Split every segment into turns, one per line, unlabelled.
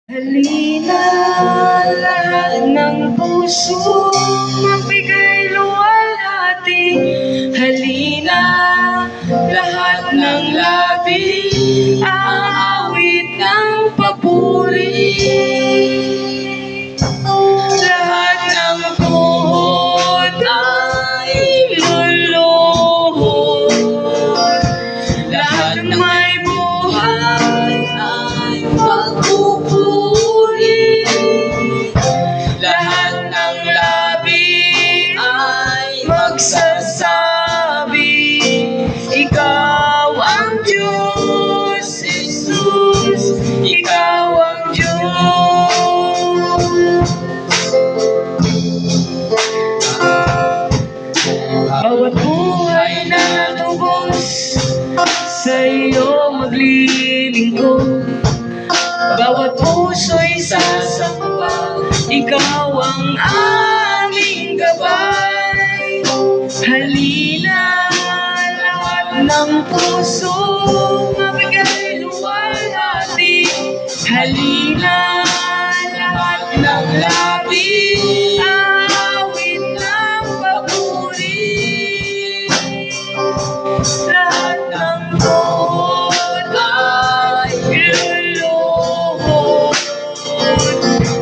Halina, lahat ng puso magbigay luwalhati. Halina, lahat ng labi aawit ng papuri. Lahat ng buhod ay luluhod. Lahat ng may buhay ay magpupuri. Lahat ng labi ay magsasabi, Ikaw ang Diyos, Jesus, Ikaw ang Diyos. Bawat buhay na lubos sa iyo maglilingkod, bawat puso'y sasamba, Ikaw ang aming gabay. Halina, lahat ng puso mabigay luwalhati. Halina, lahat ng labi aawit ng papuri. Lahat ng buhod ay luluhod.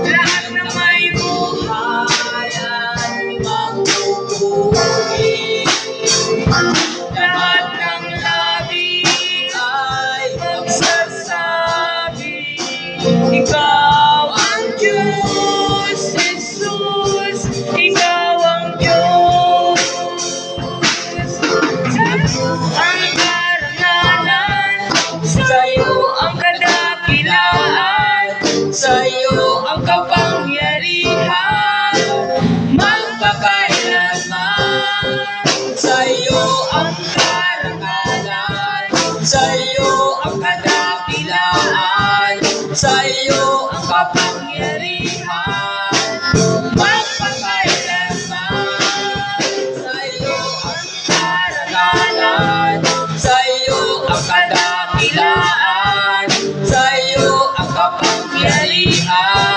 Lahat na may buhay ay magpupuri. Lahat ng labi ay magsasabi, Ikaw ang Diyos, Jesus, Ikaw ang Diyos. Ang karangalan, sa'yo ang kadakilaan, sa'yo ang kapangyarihan, magpakailanman. Sa'yo ang karangalan, sa'yo ang kadakilaan, sa'yo ang kapangyarihan, magpakailanman. Sa'yo ang karangalan, sa'yo ang kadakilaan, sa'yo ang kapangyarihan,